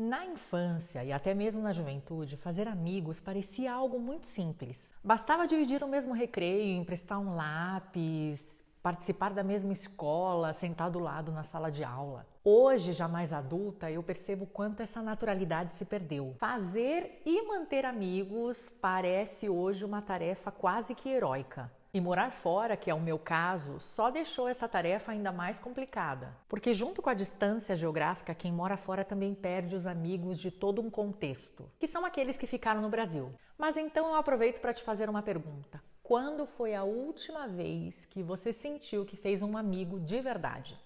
Na infância e até mesmo na juventude, fazer amigos parecia algo muito simples. Bastava dividir o mesmo recreio, emprestar um lápis, participar da mesma escola, sentar do lado na sala de aula. Hoje, já mais adulta, eu percebo quanto essa naturalidade se perdeu. Fazer e manter amigos parece hoje uma tarefa quase que heróica. E morar fora, que é o meu caso, só deixou essa tarefa ainda mais complicada. Porque junto com a distância geográfica, quem mora fora também perde os amigos de todo um contexto, que são aqueles que ficaram no Brasil. Mas então eu aproveito para te fazer uma pergunta. Quando foi a última vez que você sentiu que fez um amigo de verdade?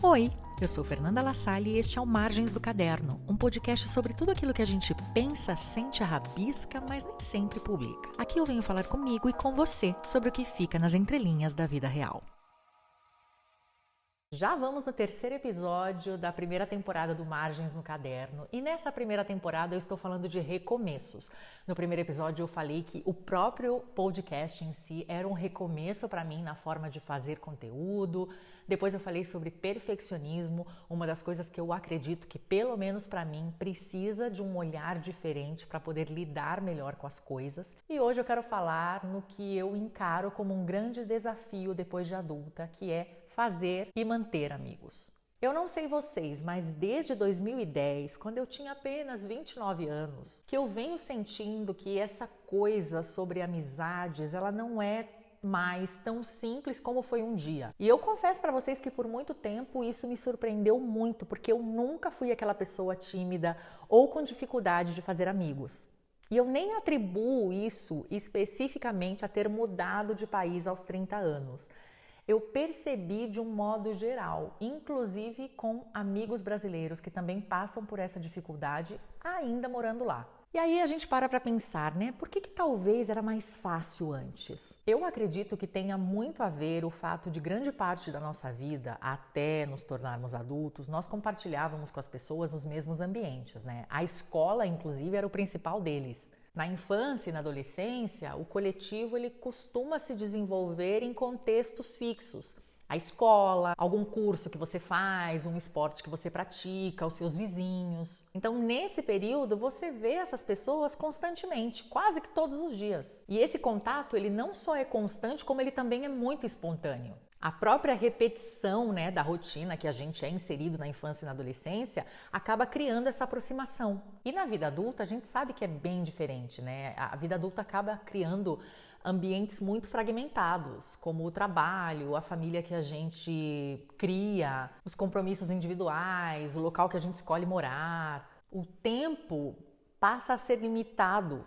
Oi, eu sou Fernanda Lassalle e este é o Margens do Caderno, um podcast sobre tudo aquilo que a gente pensa, sente, rabisca, mas nem sempre publica. Aqui eu venho falar comigo e com você sobre o que fica nas entrelinhas da vida real. Já vamos no terceiro episódio da primeira temporada do Margens no Caderno e nessa primeira temporada eu estou falando de recomeços. No primeiro episódio eu falei que o próprio podcast em si era um recomeço para mim na forma de fazer conteúdo. Depois eu falei sobre perfeccionismo, uma das coisas que eu acredito que pelo menos para mim precisa de um olhar diferente para poder lidar melhor com as coisas. E hoje eu quero falar no que eu encaro como um grande desafio depois de adulta, que é fazer e manter amigos. Eu não sei vocês, mas desde 2010, quando eu tinha apenas 29 anos, que eu venho sentindo que essa coisa sobre amizades, ela não é mais tão simples como foi um dia. E eu confesso para vocês que por muito tempo isso me surpreendeu muito, porque eu nunca fui aquela pessoa tímida ou com dificuldade de fazer amigos. E eu nem atribuo isso especificamente a ter mudado de país aos 30 anos. Eu percebi de um modo geral, inclusive com amigos brasileiros que também passam por essa dificuldade ainda morando lá. E aí a gente para pensar, né? Por que talvez era mais fácil antes? Eu acredito que tenha muito a ver o fato de grande parte da nossa vida, até nos tornarmos adultos, nós compartilhávamos com as pessoas os mesmos ambientes, né? A escola, inclusive, era o principal deles. Na infância e na adolescência, o coletivo ele costuma se desenvolver em contextos fixos. A escola, algum curso que você faz, um esporte que você pratica, os seus vizinhos. Então, nesse período, você vê essas pessoas constantemente, quase que todos os dias. E esse contato, ele não só é constante, como ele também é muito espontâneo. A própria repetição, né, da rotina que a gente é inserido na infância e na adolescência acaba criando essa aproximação. E na vida adulta a gente sabe que é bem diferente, né? A vida adulta acaba criando ambientes muito fragmentados, como o trabalho, a família que a gente cria, os compromissos individuais, o local que a gente escolhe morar. O tempo passa a ser limitado.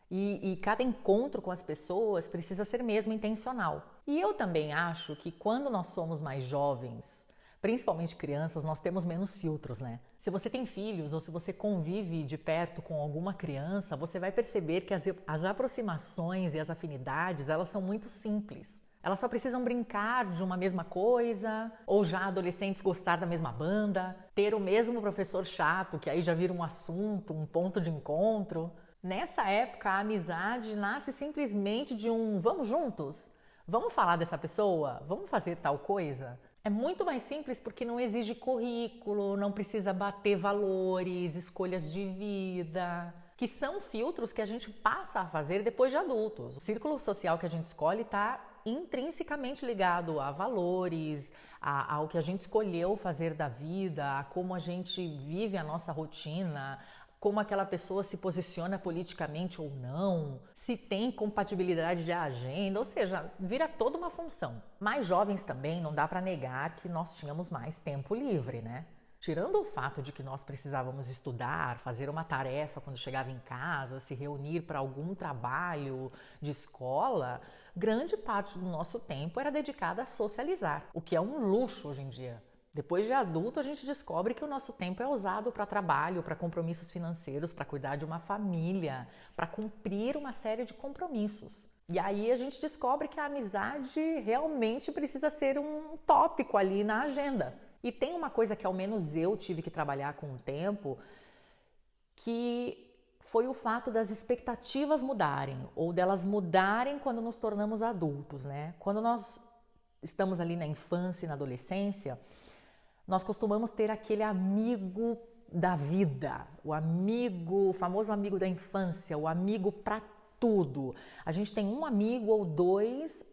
E cada encontro com as pessoas precisa ser mesmo intencional. E eu também acho que quando nós somos mais jovens, principalmente crianças, nós temos menos filtros, né? Se você tem filhos ou se você convive de perto com alguma criança, você vai perceber que as aproximações e as afinidades, elas são muito simples. Elas só precisam brincar de uma mesma coisa, ou já adolescentes gostar da mesma banda, ter o mesmo professor chato, que aí já vira um assunto, um ponto de encontro. Nessa época, a amizade nasce simplesmente de um vamos juntos? Vamos falar dessa pessoa? Vamos fazer tal coisa? É muito mais simples porque não exige currículo, não precisa bater valores, escolhas de vida, que são filtros que a gente passa a fazer depois de adultos. O círculo social que a gente escolhe está intrinsecamente ligado a valores, ao que a gente escolheu fazer da vida, a como a gente vive a nossa rotina, como aquela pessoa se posiciona politicamente ou não, se tem compatibilidade de agenda, ou seja, vira toda uma função. Mais jovens também, não dá para negar que nós tínhamos mais tempo livre, né? Tirando o fato de que nós precisávamos estudar, fazer uma tarefa quando chegava em casa, se reunir para algum trabalho de escola, grande parte do nosso tempo era dedicada a socializar, o que é um luxo hoje em dia. Depois de adulto, a gente descobre que o nosso tempo é usado para trabalho, para compromissos financeiros, para cuidar de uma família, para cumprir uma série de compromissos. E aí a gente descobre que a amizade realmente precisa ser um tópico ali na agenda. E tem uma coisa que ao menos eu tive que trabalhar com o tempo, que foi o fato das expectativas mudarem, ou delas mudarem quando nos tornamos adultos, né? Quando nós estamos ali na infância e na adolescência, nós costumamos ter aquele amigo da vida, o famoso amigo da infância, o amigo para tudo. A gente tem um amigo ou dois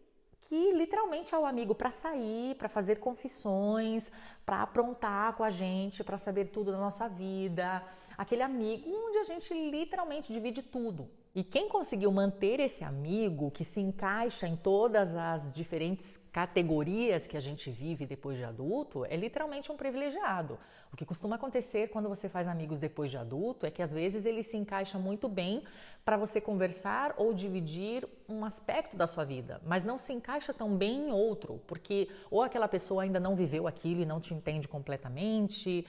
que literalmente é o amigo para sair, para fazer confissões, para aprontar com a gente, para saber tudo da nossa vida. Aquele amigo onde a gente literalmente divide tudo. E quem conseguiu manter esse amigo que se encaixa em todas as diferentes categorias que a gente vive depois de adulto é literalmente um privilegiado. O que costuma acontecer quando você faz amigos depois de adulto é que às vezes ele se encaixa muito bem para você conversar ou dividir um aspecto da sua vida, mas não se encaixa tão bem em outro, porque ou aquela pessoa ainda não viveu aquilo e não te entende completamente,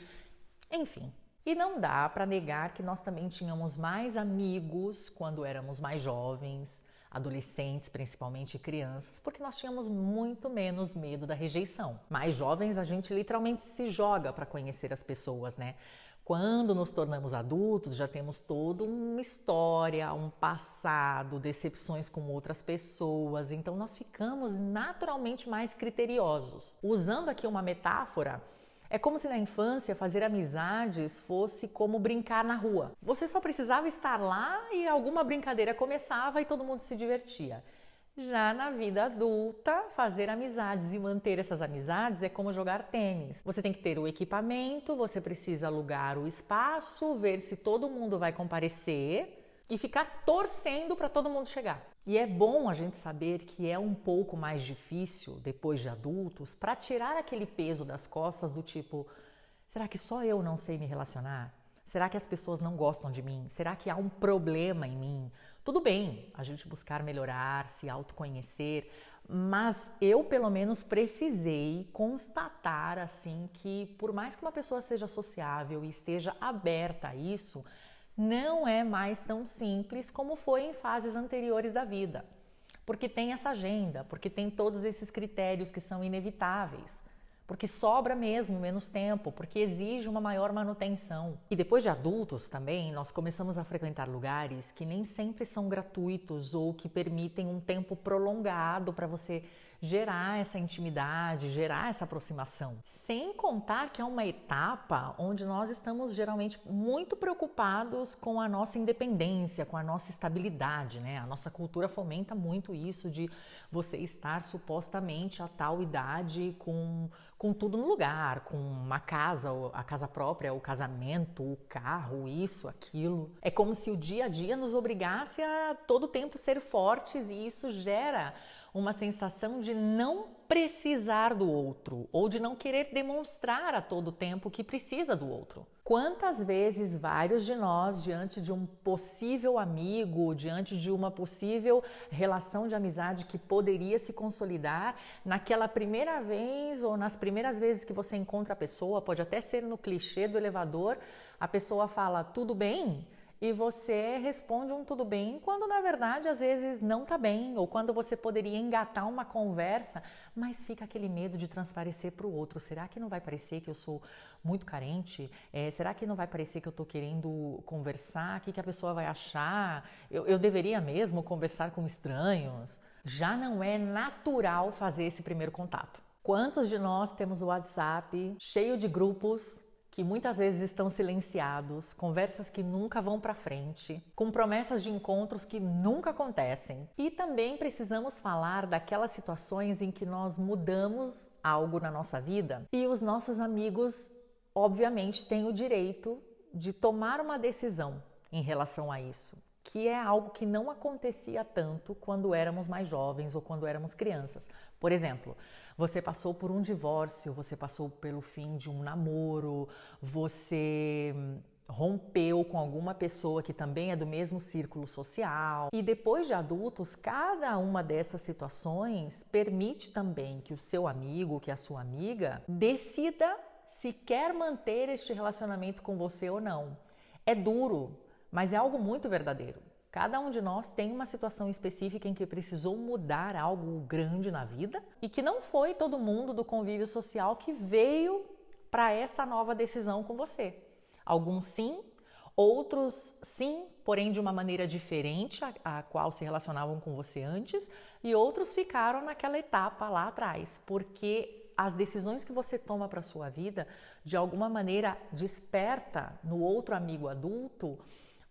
enfim. E não dá para negar que nós também tínhamos mais amigos quando éramos mais jovens, adolescentes, principalmente crianças, porque nós tínhamos muito menos medo da rejeição. Mais jovens, a gente literalmente se joga para conhecer as pessoas, né? Quando nos tornamos adultos, já temos toda uma história, um passado, decepções com outras pessoas, então nós ficamos naturalmente mais criteriosos. Usando aqui uma metáfora, é como se na infância fazer amizades fosse como brincar na rua. Você só precisava estar lá e alguma brincadeira começava e todo mundo se divertia. Já na vida adulta, fazer amizades e manter essas amizades é como jogar tênis. Você tem que ter o equipamento, você precisa alugar o espaço, ver se todo mundo vai comparecer e ficar torcendo para todo mundo chegar. E é bom a gente saber que é um pouco mais difícil, depois de adultos, para tirar aquele peso das costas do tipo, será que só eu não sei me relacionar? Será que as pessoas não gostam de mim? Será que há um problema em mim? Tudo bem a gente buscar melhorar, se autoconhecer, mas eu pelo menos precisei constatar assim que por mais que uma pessoa seja sociável e esteja aberta a isso, não é mais tão simples como foi em fases anteriores da vida. Porque tem essa agenda, porque tem todos esses critérios que são inevitáveis, porque sobra mesmo menos tempo, porque exige uma maior manutenção. E depois de adultos também, nós começamos a frequentar lugares que nem sempre são gratuitos ou que permitem um tempo prolongado para você gerar essa intimidade, gerar essa aproximação. Sem contar que é uma etapa onde nós estamos geralmente muito preocupados com a nossa independência, com a nossa estabilidade, né? A nossa cultura fomenta muito isso de você estar supostamente a tal idade com tudo no lugar, com uma casa, a casa própria, o casamento, o carro, isso, aquilo. É como se o dia a dia nos obrigasse a todo tempo ser fortes e isso gera uma sensação de não precisar do outro ou de não querer demonstrar a todo tempo que precisa do outro. Quantas vezes vários de nós, diante de um possível amigo, diante de uma possível relação de amizade que poderia se consolidar, naquela primeira vez ou nas primeiras vezes que você encontra a pessoa, pode até ser no clichê do elevador, a pessoa fala tudo bem? E você responde um tudo bem, quando na verdade às vezes não tá bem, ou quando você poderia engatar uma conversa, mas fica aquele medo de transparecer para o outro. Será que não vai parecer que eu sou muito carente? Será que não vai parecer que eu tô querendo conversar? O que a pessoa vai achar? Eu deveria mesmo conversar com estranhos? Já não é natural fazer esse primeiro contato. Quantos de nós temos o WhatsApp cheio de grupos que muitas vezes estão silenciados, conversas que nunca vão para frente, com promessas de encontros que nunca acontecem. E também precisamos falar daquelas situações em que nós mudamos algo na nossa vida e os nossos amigos, obviamente, têm o direito de tomar uma decisão em relação a isso, que é algo que não acontecia tanto quando éramos mais jovens ou quando éramos crianças. Por exemplo, você passou por um divórcio, você passou pelo fim de um namoro, você rompeu com alguma pessoa que também é do mesmo círculo social. E depois de adultos, cada uma dessas situações permite também que o seu amigo, que a sua amiga, decida se quer manter este relacionamento com você ou não. É duro, mas é algo muito verdadeiro. Cada um de nós tem uma situação específica em que precisou mudar algo grande na vida e que não foi todo mundo do convívio social que veio para essa nova decisão com você. Alguns sim, outros sim, porém de uma maneira diferente a qual se relacionavam com você antes, e outros ficaram naquela etapa lá atrás, porque as decisões que você toma para a sua vida, de alguma maneira, desperta no outro amigo adulto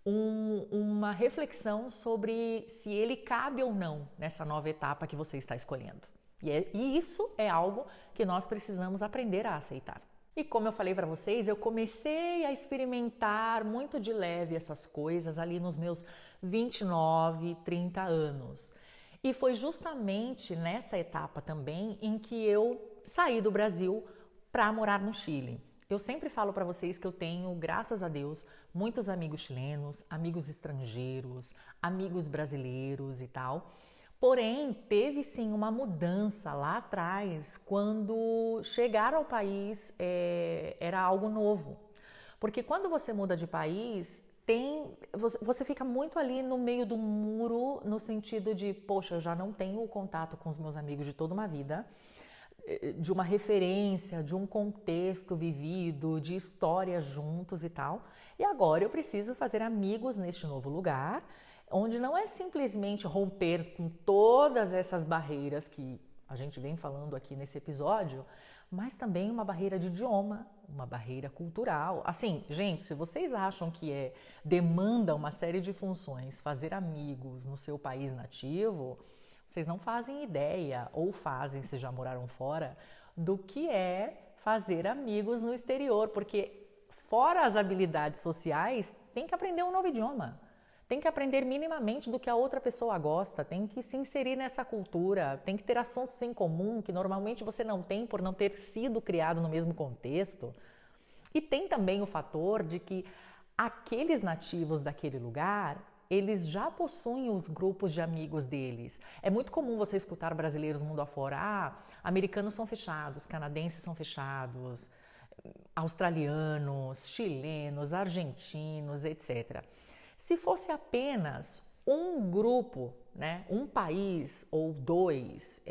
uma reflexão sobre se ele cabe ou não nessa nova etapa que você está escolhendo. E isso é algo que nós precisamos aprender a aceitar. E como eu falei para vocês, eu comecei a experimentar muito de leve essas coisas ali nos meus 29, 30 anos. E foi justamente nessa etapa também em que eu saí do Brasil para morar no Chile. Eu sempre falo para vocês que eu tenho, graças a Deus, muitos amigos chilenos, amigos estrangeiros, amigos brasileiros e tal. Porém, teve sim uma mudança lá atrás, quando chegar ao país era algo novo. Porque quando você muda de país, você fica muito ali no meio do muro, no sentido de, poxa, eu já não tenho o contato com os meus amigos de toda uma vida, de uma referência, de um contexto vivido, de histórias juntos e tal. E agora eu preciso fazer amigos neste novo lugar, onde não é simplesmente romper com todas essas barreiras que a gente vem falando aqui nesse episódio, mas também uma barreira de idioma, uma barreira cultural. Assim, gente, se vocês acham que demanda uma série de funções fazer amigos no seu país nativo, vocês não fazem ideia, ou fazem, se já moraram fora, do que é fazer amigos no exterior, porque fora as habilidades sociais, tem que aprender um novo idioma. Tem que aprender minimamente do que a outra pessoa gosta, tem que se inserir nessa cultura, tem que ter assuntos em comum que normalmente você não tem por não ter sido criado no mesmo contexto. E tem também o fator de que aqueles nativos daquele lugar, eles já possuem os grupos de amigos deles. É muito comum você escutar brasileiros mundo afora, americanos são fechados, canadenses são fechados, australianos, chilenos, argentinos, etc. Se fosse apenas um grupo, né, um país ou dois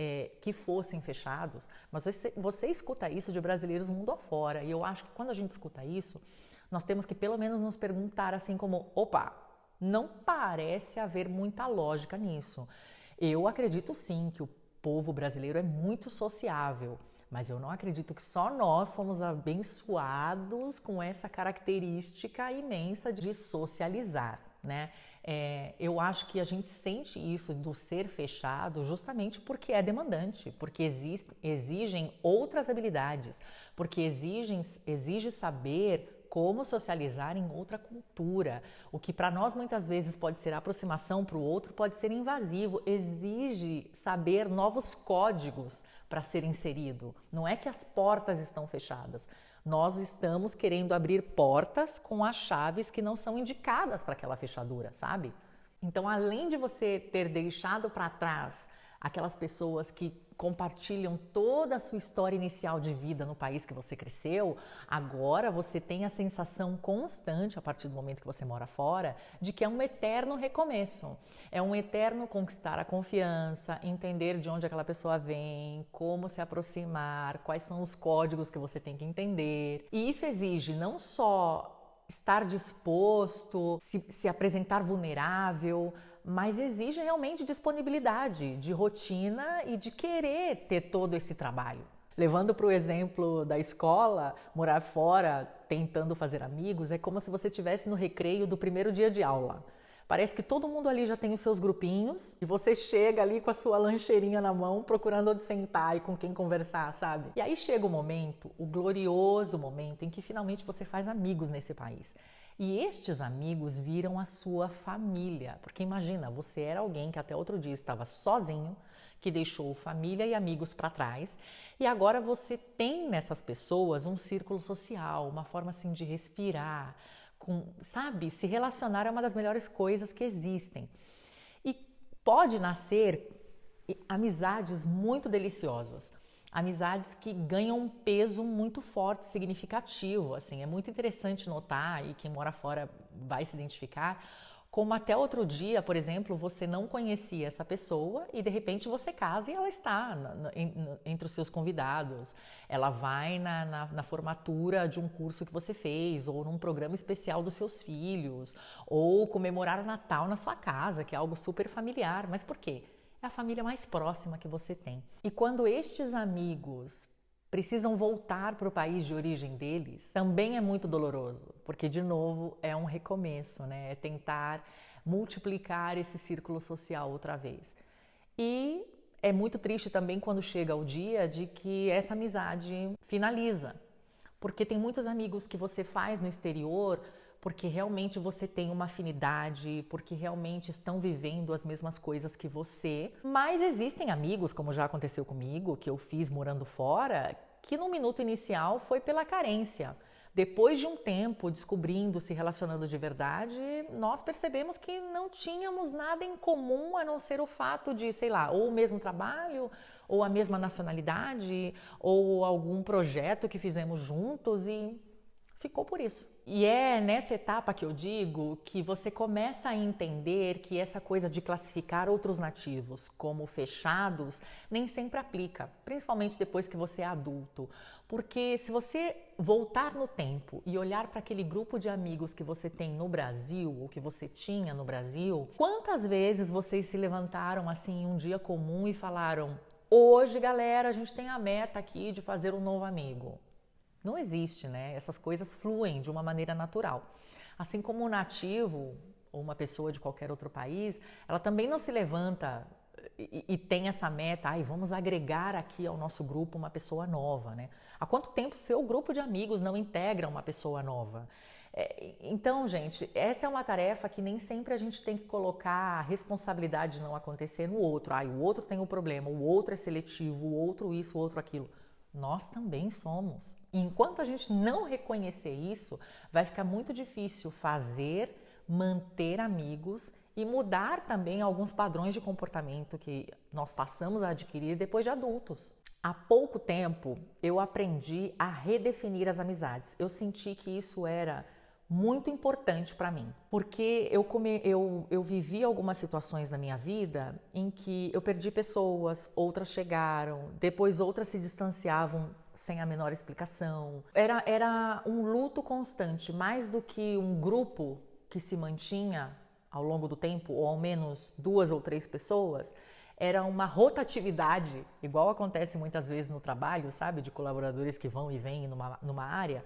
que fossem fechados, mas você escuta isso de brasileiros mundo afora, e eu acho que quando a gente escuta isso, nós temos que pelo menos nos perguntar assim como, opa, não parece haver muita lógica nisso. Eu acredito sim que o povo brasileiro é muito sociável, mas eu não acredito que só nós fomos abençoados com essa característica imensa de socializar, né? Eu acho que a gente sente isso do ser fechado justamente porque é demandante, porque exigem outras habilidades, porque exige saber como socializar em outra cultura. O que para nós muitas vezes pode ser aproximação, para o outro pode ser invasivo, exige saber novos códigos para ser inserido. Não é que as portas estão fechadas. Nós estamos querendo abrir portas com as chaves que não são indicadas para aquela fechadura, sabe? Então, além de você ter deixado para trás aquelas pessoas que compartilham toda a sua história inicial de vida no país que você cresceu, agora você tem a sensação constante, a partir do momento que você mora fora, de que é um eterno recomeço. É um eterno conquistar a confiança, entender de onde aquela pessoa vem, como se aproximar, quais são os códigos que você tem que entender. E isso exige não só estar disposto, se apresentar vulnerável, mas exige realmente disponibilidade de rotina e de querer ter todo esse trabalho. Levando para o exemplo da escola, morar fora, tentando fazer amigos, é como se você estivesse no recreio do primeiro dia de aula. Parece que todo mundo ali já tem os seus grupinhos e você chega ali com a sua lancheirinha na mão, procurando onde sentar e com quem conversar, sabe? E aí chega o momento, o glorioso momento em que finalmente você faz amigos nesse país. E estes amigos viram a sua família, porque imagina, você era alguém que até outro dia estava sozinho, que deixou família e amigos para trás, e agora você tem nessas pessoas um círculo social, uma forma assim de respirar, sabe? Se relacionar é uma das melhores coisas que existem. E pode nascer amizades muito deliciosas. Amizades que ganham um peso muito forte, significativo, assim, é muito interessante notar, e quem mora fora vai se identificar, como até outro dia, por exemplo, você não conhecia essa pessoa e de repente você casa e ela está entre os seus convidados, ela vai na formatura de um curso que você fez, ou num programa especial dos seus filhos, ou comemorar o Natal na sua casa, que é algo super familiar, mas por quê? É a família mais próxima que você tem. E quando estes amigos precisam voltar para o país de origem deles, também é muito doloroso, porque, de novo, é um recomeço, né? É tentar multiplicar esse círculo social outra vez. E é muito triste também quando chega o dia de que essa amizade finaliza, porque tem muitos amigos que você faz no exterior porque realmente você tem uma afinidade, porque realmente estão vivendo as mesmas coisas que você. Mas existem amigos, como já aconteceu comigo, que eu fiz morando fora, que no minuto inicial foi pela carência. Depois de um tempo descobrindo, se relacionando de verdade, nós percebemos que não tínhamos nada em comum a não ser o fato de, sei lá, ou o mesmo trabalho, ou a mesma nacionalidade, ou algum projeto que fizemos juntos e ficou por isso. E é nessa etapa que eu digo que você começa a entender que essa coisa de classificar outros nativos como fechados nem sempre aplica, principalmente depois que você é adulto. Porque se você voltar no tempo e olhar para aquele grupo de amigos que você tem no Brasil, ou que você tinha no Brasil, quantas vezes vocês se levantaram assim em um dia comum e falaram: hoje, galera, a gente tem a meta aqui de fazer um novo amigo. Não existe, né? Essas coisas fluem de uma maneira natural. Assim como um nativo ou uma pessoa de qualquer outro país, ela também não se levanta e tem essa meta, vamos agregar aqui ao nosso grupo uma pessoa nova, né? Há quanto tempo seu grupo de amigos não integra uma pessoa nova? Então, gente, essa é uma tarefa que nem sempre a gente tem que colocar a responsabilidade de não acontecer no outro. O outro tem um problema, o outro é seletivo, o outro isso, o outro aquilo. Nós também somos. E enquanto a gente não reconhecer isso, vai ficar muito difícil fazer, manter amigos e mudar também alguns padrões de comportamento que nós passamos a adquirir depois de adultos. Há pouco tempo eu aprendi a redefinir as amizades. Eu senti que isso era muito importante para mim, porque eu vivi algumas situações na minha vida em que eu perdi pessoas, outras chegaram, depois outras se distanciavam sem a menor explicação. Era um luto constante, mais do que um grupo que se mantinha ao longo do tempo, ou ao menos 2 ou 3 pessoas. Era uma rotatividade, igual acontece muitas vezes no trabalho, sabe? De colaboradores que vão e vêm numa área.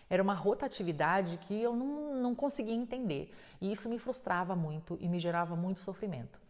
Era uma rotatividade que eu não conseguia entender. E isso me frustrava muito e me gerava muito sofrimento.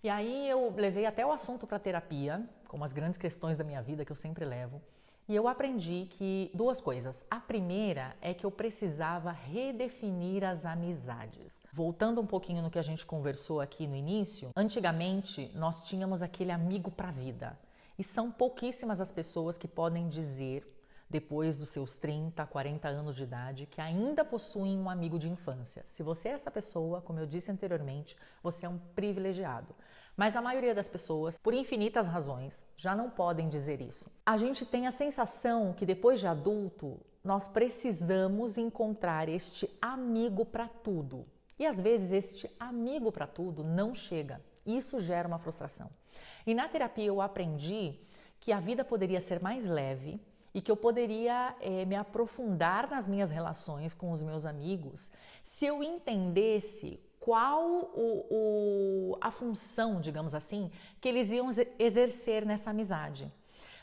E aí eu levei até o assunto para terapia, como as grandes questões da minha vida que eu sempre levo. E eu aprendi que 2 coisas. A primeira é que eu precisava redefinir as amizades. Voltando um pouquinho no que a gente conversou aqui no início, antigamente nós tínhamos aquele amigo para a vida. E são pouquíssimas as pessoas que podem dizer, depois dos seus 30, 40 anos de idade, que ainda possuem um amigo de infância. Se você é essa pessoa, como eu disse anteriormente, você é um privilegiado. Mas a maioria das pessoas, por infinitas razões, já não podem dizer isso. A gente tem a sensação que depois de adulto, nós precisamos encontrar este amigo para tudo. E às vezes este amigo para tudo não chega. Isso gera uma frustração. E na terapia eu aprendi que a vida poderia ser mais leve, e que eu poderia me aprofundar nas minhas relações com os meus amigos se eu entendesse qual a função, digamos assim, que eles iam exercer nessa amizade.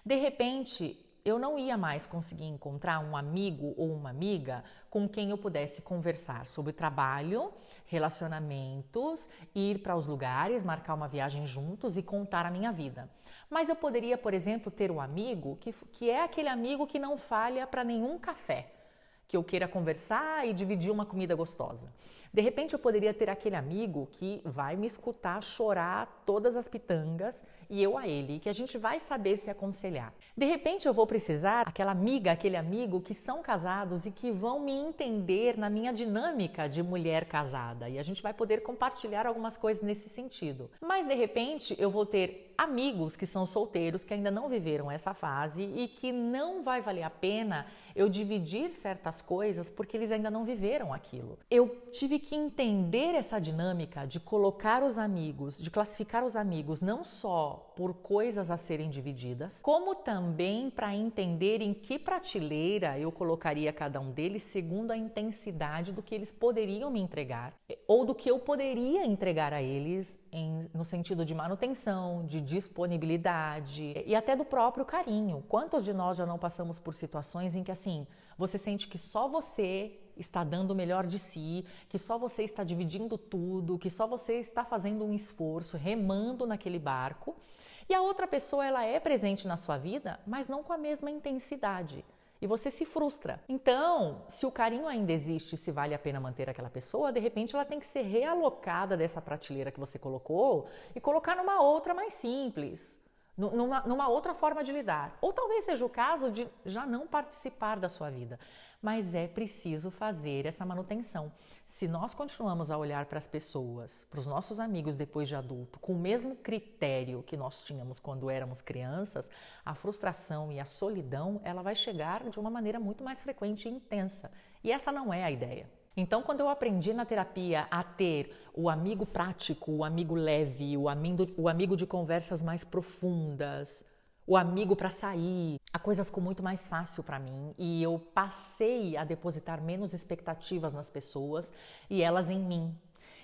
De repente, eu não ia mais conseguir encontrar um amigo ou uma amiga com quem eu pudesse conversar sobre trabalho, relacionamentos, ir para os lugares, marcar uma viagem juntos e contar a minha vida. Mas eu poderia, por exemplo, ter um amigo que é aquele amigo que não falha para nenhum café, que eu queira conversar e dividir uma comida gostosa. De repente eu poderia ter aquele amigo que vai me escutar chorar todas as pitangas e eu a ele, que a gente vai saber se aconselhar. De repente eu vou precisar aquela amiga, aquele amigo que são casados e que vão me entender na minha dinâmica de mulher casada e a gente vai poder compartilhar algumas coisas nesse sentido. Mas de repente eu vou ter amigos que são solteiros, que ainda não viveram essa fase e que não vai valer a pena eu dividir certas coisas porque eles ainda não viveram aquilo. Eu tive que entender essa dinâmica de colocar os amigos, de classificar os amigos não só por coisas a serem divididas, como também para entender em que prateleira eu colocaria cada um deles segundo a intensidade do que eles poderiam me entregar. ou do que eu poderia entregar a eles no sentido de manutenção, de disponibilidade e até do próprio carinho. Quantos de nós já não passamos por situações em que assim, você sente que só você está dando o melhor de si, que só você está dividindo tudo, que só você está fazendo um esforço, remando naquele barco, e a outra pessoa ela é presente na sua vida, mas não com a mesma intensidade. E você se frustra. Então, se o carinho ainda existe, se vale a pena manter aquela pessoa, de repente ela tem que ser realocada dessa prateleira que você colocou e colocar numa outra mais simples, numa outra forma de lidar. Ou talvez seja o caso de já não participar da sua vida. Mas é preciso fazer essa manutenção. Se nós continuamos a olhar para as pessoas, para os nossos amigos depois de adulto, com o mesmo critério que nós tínhamos quando éramos crianças, a frustração e a solidão, ela vai chegar de uma maneira muito mais frequente e intensa. E essa não é a ideia. Então, quando eu aprendi na terapia a ter o amigo prático, o amigo leve, o amigo de conversas mais profundas, o amigo para sair, a coisa ficou muito mais fácil para mim e eu passei a depositar menos expectativas nas pessoas e elas em mim.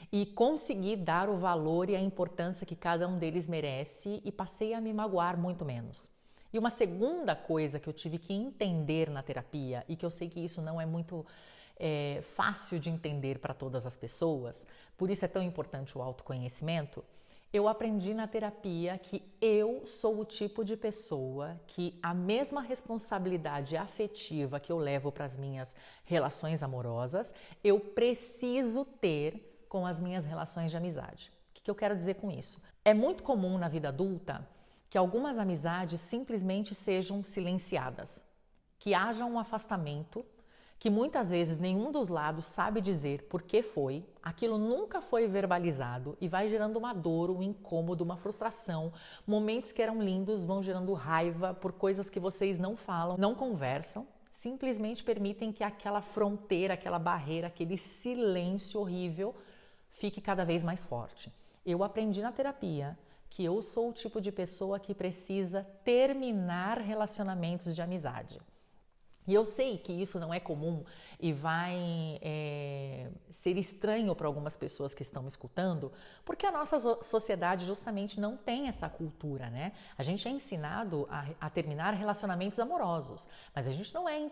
E consegui dar o valor e a importância que cada um deles merece e passei a me magoar muito menos. E uma segunda coisa que eu tive que entender na terapia e que eu sei que isso não é muito fácil de entender para todas as pessoas, por isso é tão importante o autoconhecimento, eu aprendi na terapia que eu sou o tipo de pessoa que a mesma responsabilidade afetiva que eu levo para as minhas relações amorosas, eu preciso ter com as minhas relações de amizade. O que eu quero dizer com isso? É muito comum na vida adulta que algumas amizades simplesmente sejam silenciadas, que haja um afastamento, que muitas vezes nenhum dos lados sabe dizer por que foi, aquilo nunca foi verbalizado e vai gerando uma dor, um incômodo, uma frustração. Momentos que eram lindos vão gerando raiva por coisas que vocês não falam, não conversam, simplesmente permitem que aquela fronteira, aquela barreira, aquele silêncio horrível fique cada vez mais forte. Eu aprendi na terapia que eu sou o tipo de pessoa que precisa terminar relacionamentos de amizade. E eu sei que isso não é comum e vai ser estranho para algumas pessoas que estão me escutando, porque a nossa sociedade justamente não tem essa cultura, né? A gente é ensinado a terminar relacionamentos amorosos, mas a gente não é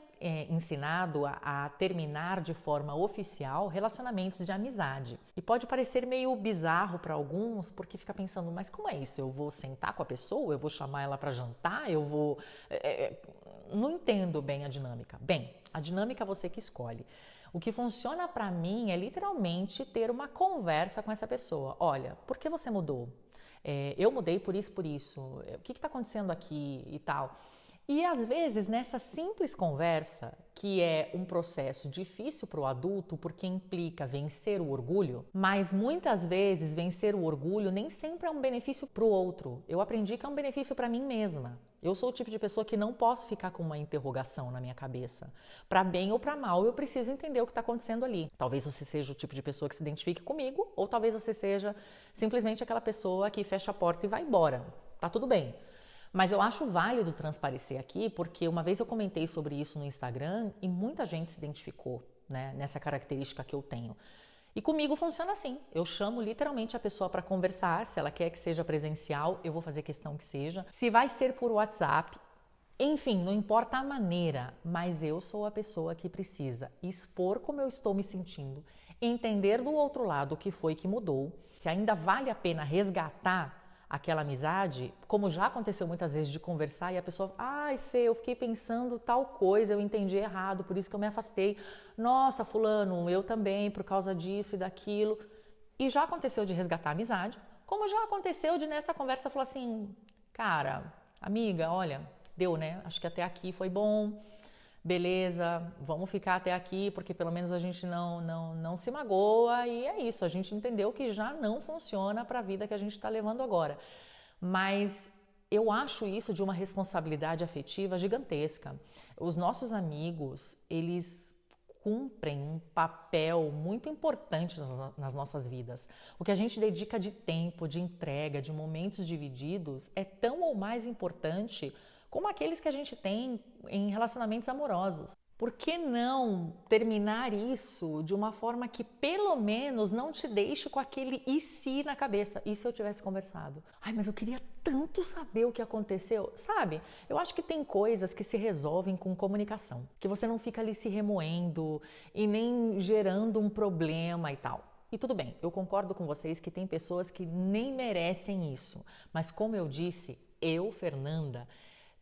ensinado a terminar de forma oficial relacionamentos de amizade. E pode parecer meio bizarro para alguns, porque fica pensando, mas como é isso? Eu vou sentar com a pessoa? Eu vou chamar ela para jantar? Eu vou... Não entendo bem a dinâmica. Bem, a dinâmica é você que escolhe. O que funciona para mim é literalmente ter uma conversa com essa pessoa. Olha, por que você mudou? Eu mudei por isso, por isso. O que está acontecendo aqui e tal? E às vezes nessa simples conversa, que é um processo difícil para o adulto porque implica vencer o orgulho, mas muitas vezes vencer o orgulho nem sempre é um benefício para o outro. Eu aprendi que é um benefício para mim mesma. Eu sou o tipo de pessoa que não posso ficar com uma interrogação na minha cabeça. Para bem ou para mal, eu preciso entender o que está acontecendo ali. Talvez você seja o tipo de pessoa que se identifique comigo, ou talvez você seja simplesmente aquela pessoa que fecha a porta e vai embora. Tá tudo bem. Mas eu acho válido transparecer aqui, porque uma vez eu comentei sobre isso no Instagram e muita gente se identificou, né, nessa característica que eu tenho. E comigo funciona assim, eu chamo literalmente a pessoa para conversar, se ela quer que seja presencial, eu vou fazer questão que seja. Se vai ser por WhatsApp, enfim, não importa a maneira, mas eu sou a pessoa que precisa expor como eu estou me sentindo, entender do outro lado o que foi que mudou, se ainda vale a pena resgatar aquela amizade, como já aconteceu muitas vezes de conversar e a pessoa, ai Fê, eu fiquei pensando tal coisa, eu entendi errado, por isso que eu me afastei. Nossa, fulano, eu também, por causa disso e daquilo. E já aconteceu de resgatar a amizade, como já aconteceu de nessa conversa falar assim, cara, amiga, olha, deu, né? Acho que até aqui foi bom, beleza, vamos ficar até aqui, porque pelo menos a gente não se magoa e é isso, a gente entendeu que já não funciona para a vida que a gente está levando agora. Mas eu acho isso de uma responsabilidade afetiva gigantesca. Os nossos amigos, eles cumprem um papel muito importante nas nossas vidas. O que a gente dedica de tempo, de entrega, de momentos divididos é tão ou mais importante como aqueles que a gente tem em relacionamentos amorosos. Por que não terminar isso de uma forma que pelo menos não te deixe com aquele e se na cabeça? E se eu tivesse conversado? Ai, mas eu queria tanto saber o que aconteceu. Sabe, eu acho que tem coisas que se resolvem com comunicação, que você não fica ali se remoendo e nem gerando um problema e tal. E tudo bem, eu concordo com vocês que tem pessoas que nem merecem isso. Mas como eu disse, eu, Fernanda,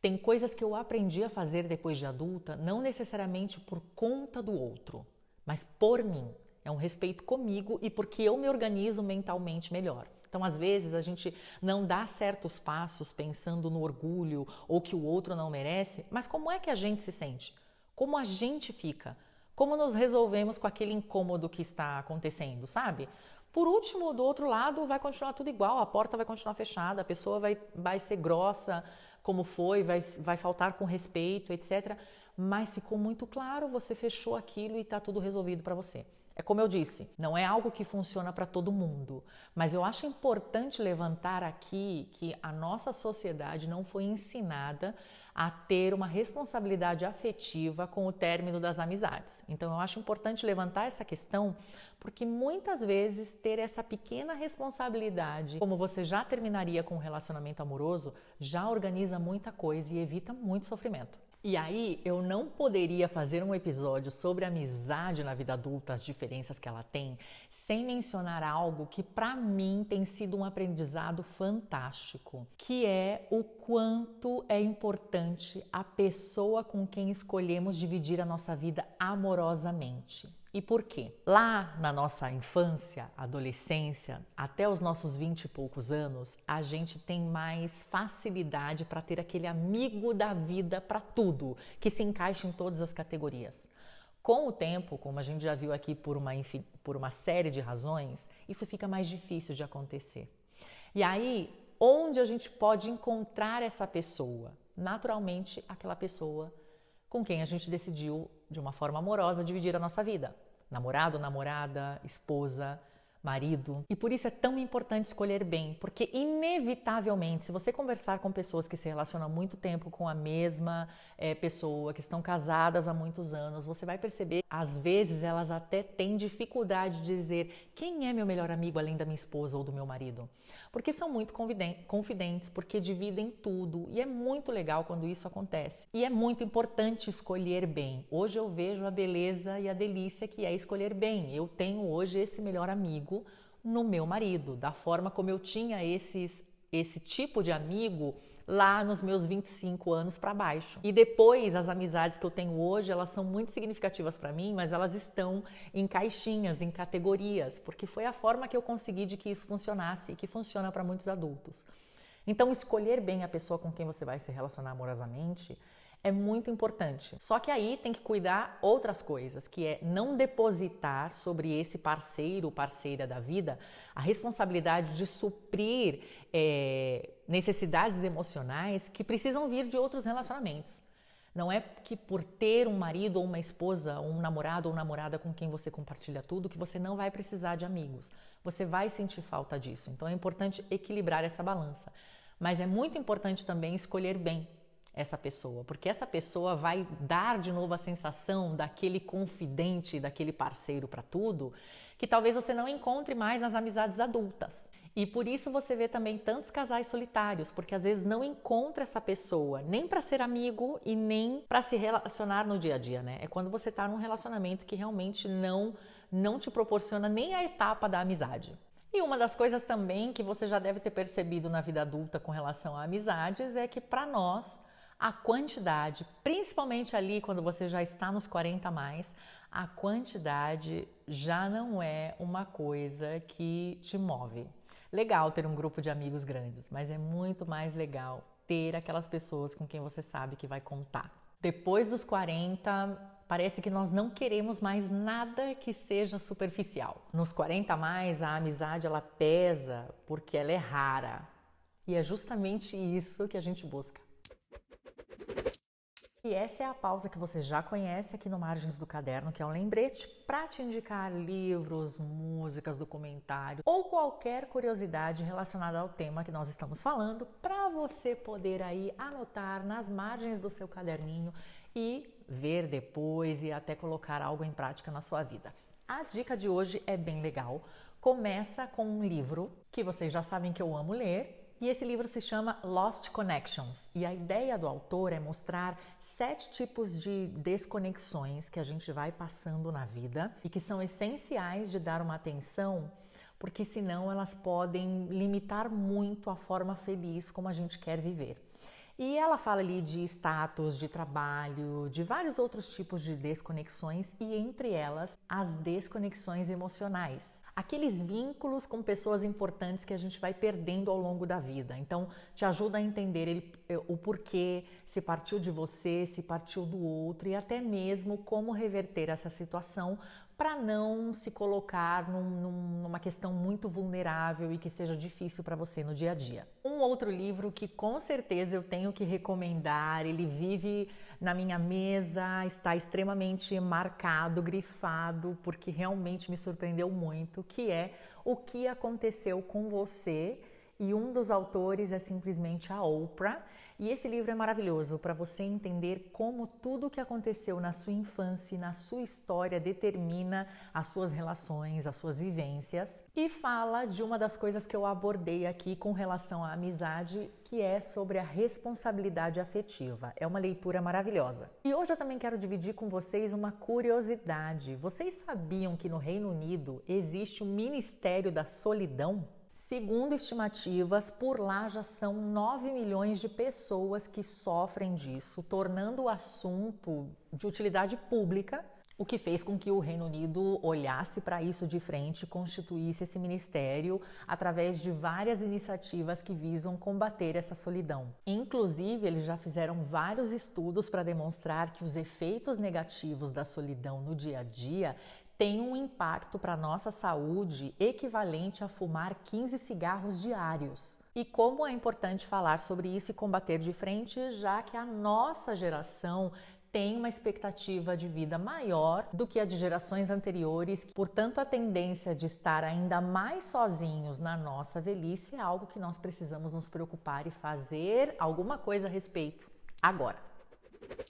tem coisas que eu aprendi a fazer depois de adulta, não necessariamente por conta do outro, mas por mim. É um respeito comigo e porque eu me organizo mentalmente melhor. Então, às vezes, a gente não dá certos passos pensando no orgulho ou que o outro não merece, mas como é que a gente se sente? Como a gente fica? Como nos resolvemos com aquele incômodo que está acontecendo, sabe? Por último, do outro lado, vai continuar tudo igual, a porta vai continuar fechada, a pessoa vai ser grossa, como foi, vai faltar com respeito, etc. Mas ficou muito claro, você fechou aquilo e está tudo resolvido para você. É como eu disse, não é algo que funciona para todo mundo, mas eu acho importante levantar aqui que a nossa sociedade não foi ensinada a ter uma responsabilidade afetiva com o término das amizades. Então eu acho importante levantar essa questão porque muitas vezes ter essa pequena responsabilidade, como você já terminaria com um relacionamento amoroso, já organiza muita coisa e evita muito sofrimento. E aí, eu não poderia fazer um episódio sobre amizade na vida adulta, as diferenças que ela tem, sem mencionar algo que para mim tem sido um aprendizado fantástico, que é o quanto é importante a pessoa com quem escolhemos dividir a nossa vida amorosamente. E por quê? Lá na nossa infância, adolescência, até os nossos 20 e poucos anos, a gente tem mais facilidade para ter aquele amigo da vida para tudo, que se encaixa em todas as categorias. Com o tempo, como a gente já viu aqui por uma série de razões, isso fica mais difícil de acontecer. E aí, onde a gente pode encontrar essa pessoa? Naturalmente, aquela pessoa com quem a gente decidiu, de uma forma amorosa, dividir a nossa vida. Namorado, namorada, esposa, marido. E por isso é tão importante escolher bem, porque inevitavelmente, se você conversar com pessoas que se relacionam há muito tempo com a mesma pessoa, que estão casadas há muitos anos, você vai perceber, às vezes elas até têm dificuldade de dizer quem é meu melhor amigo além da minha esposa ou do meu marido. Porque são muito confidentes, porque dividem tudo e é muito legal quando isso acontece. E é muito importante escolher bem. Hoje eu vejo a beleza e a delícia que é escolher bem. Eu tenho hoje esse melhor amigo no meu marido, da forma como eu tinha esse tipo de amigo lá nos meus 25 anos para baixo. E depois, as amizades que eu tenho hoje, elas são muito significativas para mim, mas elas estão em caixinhas, em categorias, porque foi a forma que eu consegui de que isso funcionasse e que funciona para muitos adultos. Então, escolher bem a pessoa com quem você vai se relacionar amorosamente é muito importante. Só que aí tem que cuidar outras coisas, que é não depositar sobre esse parceiro ou parceira da vida a responsabilidade de suprir necessidades emocionais que precisam vir de outros relacionamentos. Não é que por ter um marido ou uma esposa, um namorado ou namorada com quem você compartilha tudo, que você não vai precisar de amigos. Você vai sentir falta disso. Então é importante equilibrar essa balança. Mas é muito importante também escolher bem essa pessoa, porque essa pessoa vai dar de novo a sensação daquele confidente, daquele parceiro para tudo, que talvez você não encontre mais nas amizades adultas. E por isso você vê também tantos casais solitários, porque às vezes não encontra essa pessoa nem para ser amigo e nem para se relacionar no dia a dia, né? É quando você está num relacionamento que realmente não te proporciona nem a etapa da amizade. E uma das coisas também que você já deve ter percebido na vida adulta com relação a amizades é que para nós a quantidade, principalmente ali quando você já está nos 40 a mais, a quantidade já não é uma coisa que te move. Legal ter um grupo de amigos grandes, mas é muito mais legal ter aquelas pessoas com quem você sabe que vai contar. Depois dos 40, parece que nós não queremos mais nada que seja superficial. Nos 40 a mais, a amizade ela pesa porque ela é rara. E é justamente isso que a gente busca. E essa é a pausa que você já conhece aqui no Margens do Caderno, que é um lembrete para te indicar livros, músicas, documentários ou qualquer curiosidade relacionada ao tema que nós estamos falando, para você poder aí anotar nas margens do seu caderninho e ver depois e até colocar algo em prática na sua vida. A dica de hoje é bem legal. Começa com um livro que vocês já sabem que eu amo ler. E esse livro se chama Lost Connections, e a ideia do autor é mostrar 7 tipos de desconexões que a gente vai passando na vida e que são essenciais de dar uma atenção, porque senão elas podem limitar muito a forma feliz como a gente quer viver. E ela fala ali de status, de trabalho, de vários outros tipos de desconexões e entre elas as desconexões emocionais. Aqueles vínculos com pessoas importantes que a gente vai perdendo ao longo da vida. Então, te ajuda a entender o porquê, se partiu de você, se partiu do outro e até mesmo como reverter essa situação para não se colocar numa questão muito vulnerável e que seja difícil para você no dia a dia. Um outro livro que com certeza eu tenho que recomendar, ele vive na minha mesa, está extremamente marcado, grifado, porque realmente me surpreendeu muito, que é O que Aconteceu com Você, e um dos autores é simplesmente a Oprah. E esse livro é maravilhoso para você entender como tudo o que aconteceu na sua infância e na sua história determina as suas relações, as suas vivências. E fala de uma das coisas que eu abordei aqui com relação à amizade, que é sobre a responsabilidade afetiva. É uma leitura maravilhosa. E hoje eu também quero dividir com vocês uma curiosidade. Vocês sabiam que no Reino Unido existe o Ministério da Solidão? Segundo estimativas, por lá já são 9 milhões de pessoas que sofrem disso, tornando o assunto de utilidade pública, o que fez com que o Reino Unido olhasse para isso de frente e constituísse esse ministério através de várias iniciativas que visam combater essa solidão. Inclusive, eles já fizeram vários estudos para demonstrar que os efeitos negativos da solidão no dia a dia tem um impacto para a nossa saúde equivalente a fumar 15 cigarros diários. E como é importante falar sobre isso e combater de frente, já que a nossa geração tem uma expectativa de vida maior do que a de gerações anteriores, portanto a tendência de estar ainda mais sozinhos na nossa velhice é algo que nós precisamos nos preocupar e fazer alguma coisa a respeito agora.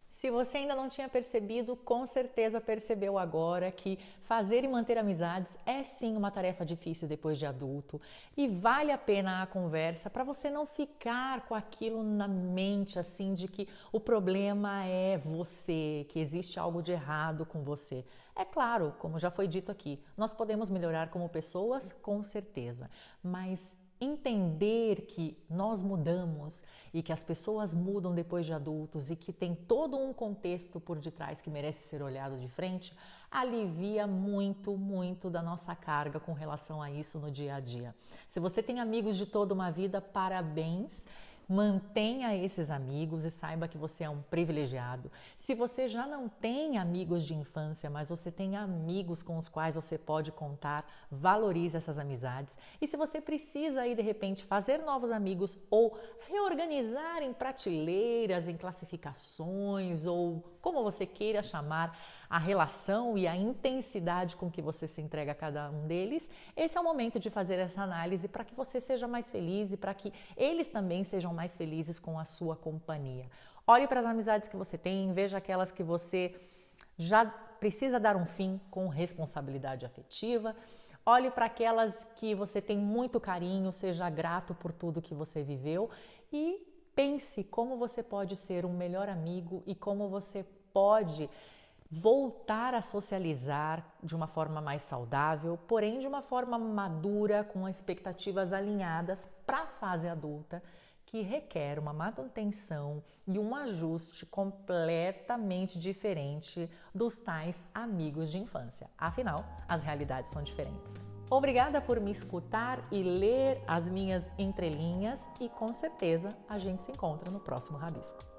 Se você ainda não tinha percebido, com certeza percebeu agora que fazer e manter amizades é sim uma tarefa difícil depois de adulto e vale a pena a conversa para você não ficar com aquilo na mente assim de que o problema é você, que existe algo de errado com você. É claro, como já foi dito aqui, nós podemos melhorar como pessoas, com certeza, mas entender que nós mudamos e que as pessoas mudam depois de adultos e que tem todo um contexto por detrás que merece ser olhado de frente, alivia muito, muito da nossa carga com relação a isso no dia a dia. Se você tem amigos de toda uma vida, parabéns! Mantenha esses amigos e saiba que você é um privilegiado. Se você já não tem amigos de infância, mas você tem amigos com os quais você pode contar, valorize essas amizades. E se você precisa aí de repente fazer novos amigos ou reorganizar em prateleiras, em classificações ou como você queira chamar a relação e a intensidade com que você se entrega a cada um deles, esse é o momento de fazer essa análise para que você seja mais feliz e para que eles também sejam mais felizes com a sua companhia. Olhe para as amizades que você tem, veja aquelas que você já precisa dar um fim com responsabilidade afetiva. Olhe para aquelas que você tem muito carinho, seja grato por tudo que você viveu e pense como você pode ser um melhor amigo e como você pode voltar a socializar de uma forma mais saudável, porém de uma forma madura, com expectativas alinhadas para a fase adulta, que requer uma manutenção e um ajuste completamente diferente dos tais amigos de infância. Afinal, as realidades são diferentes. Obrigada por me escutar e ler as minhas entrelinhas e com certeza a gente se encontra no próximo Rabisco.